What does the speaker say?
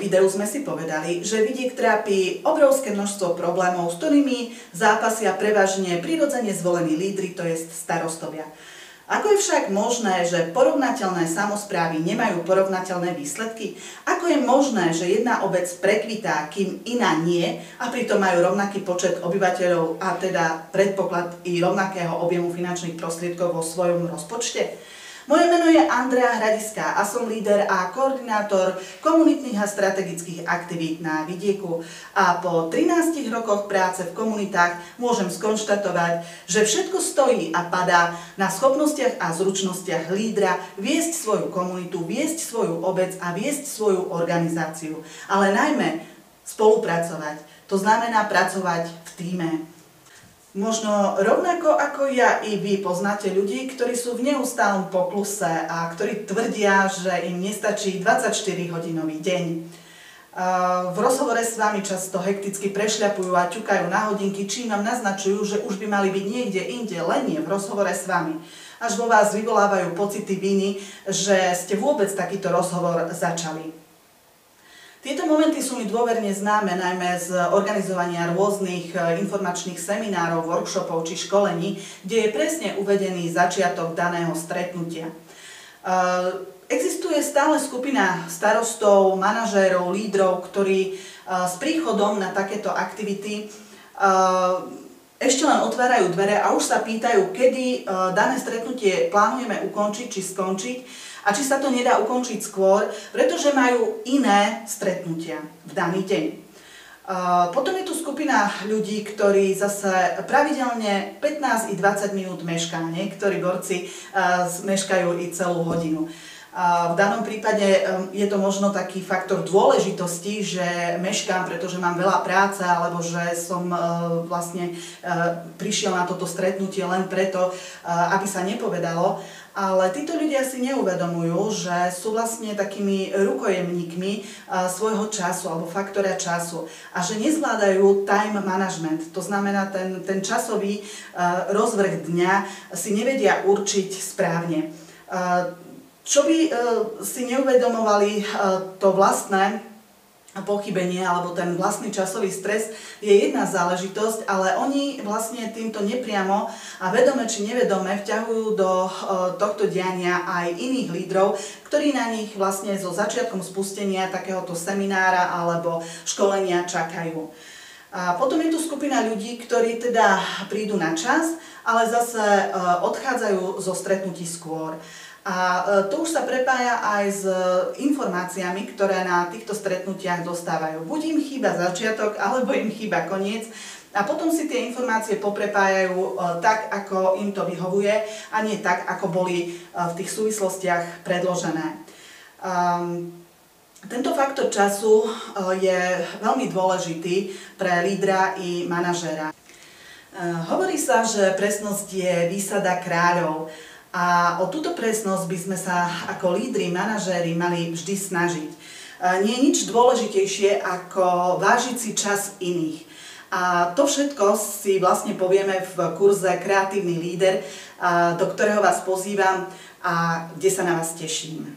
videu sme si povedali, že vidiek trápi obrovské množstvo problémov, s ktorými zápasia prevažne prirodzene zvolení lídri, to je starostovia. Ako je však možné, že porovnateľné samosprávy nemajú porovnateľné výsledky? Ako je možné, že jedna obec prekvitá, kým iná nie, a pritom majú rovnaký počet obyvateľov a teda predpoklad i rovnakého objemu finančných prostriedkov vo svojom rozpočte? Moje meno je Andrea Hradiská a som líder a koordinátor komunitných a strategických aktivít na vidieku. A po 13 rokoch práce v komunitách môžem skonštatovať, že všetko stojí a padá na schopnostiach a zručnostiach lídra viesť svoju komunitu, viesť svoju obec a viesť svoju organizáciu. Ale najmä spolupracovať. To znamená pracovať v tíme. Možno rovnako ako ja i vy poznáte ľudí, ktorí sú v neustálom pokluse a ktorí tvrdia, že im nestačí 24-hodinový deň. V rozhovore s vami často hekticky prešľapujú a ťukajú na hodinky, čím vám naznačujú, že už by mali byť niekde inde, len nie v rozhovore s vami. Až vo vás vyvolávajú pocity viny, že ste vôbec takýto rozhovor začali. Tieto momenty sú mi dôverne známe, najmä z organizovania rôznych informačných seminárov, workshopov či školení, kde je presne uvedený začiatok daného stretnutia. Existuje stále skupina starostov, manažérov, lídrov, ktorí s príchodom na takéto aktivity ešte len otvárajú dvere a už sa pýtajú, kedy dané stretnutie plánujeme ukončiť či skončiť, a či sa to nedá ukončiť skôr, pretože majú iné stretnutia v daný deň. Potom je tu skupina ľudí, ktorí zase pravidelne 15 i 20 minút mešká. Niektorí borci meškajú i celú hodinu. V danom prípade je to možno taký faktor dôležitosti, že meškám, pretože mám veľa práce, alebo že som vlastne prišiel na toto stretnutie len preto, aby sa nepovedalo. Ale títo ľudia si neuvedomujú, že sú vlastne takými rukojemníkmi svojho času alebo faktora času a že nezvládajú time management. To znamená, ten časový rozvrh dňa si nevedia určiť správne. Čo by si neuvedomovali to vlastné pochybenie alebo ten vlastný časový stres je jedna záležitosť, ale oni vlastne týmto nepriamo a vedome či nevedome vťahujú do tohto diania aj iných lídrov, ktorí na nich vlastne so začiatkom spustenia takéhoto seminára alebo školenia čakajú. A potom je tu skupina ľudí, ktorí teda prídu na čas, ale zase odchádzajú zo stretnutí skôr. A to už sa prepája aj s informáciami, ktoré na týchto stretnutiach dostávajú. Buď im chýba začiatok, alebo im chýba koniec. A potom si tie informácie poprepájajú tak, ako im to vyhovuje, a nie tak, ako boli v tých súvislostiach predložené. Tento faktor času je veľmi dôležitý pre lídra i manažéra. Hovorí sa, že presnosť je výsada kráľov. A o túto presnosť by sme sa ako lídri, manažéri mali vždy snažiť. Nie je nič dôležitejšie ako vážiť si čas iných. A to všetko si vlastne povieme v kurze Kreatívny líder, do ktorého vás pozývam a kde sa na vás teším.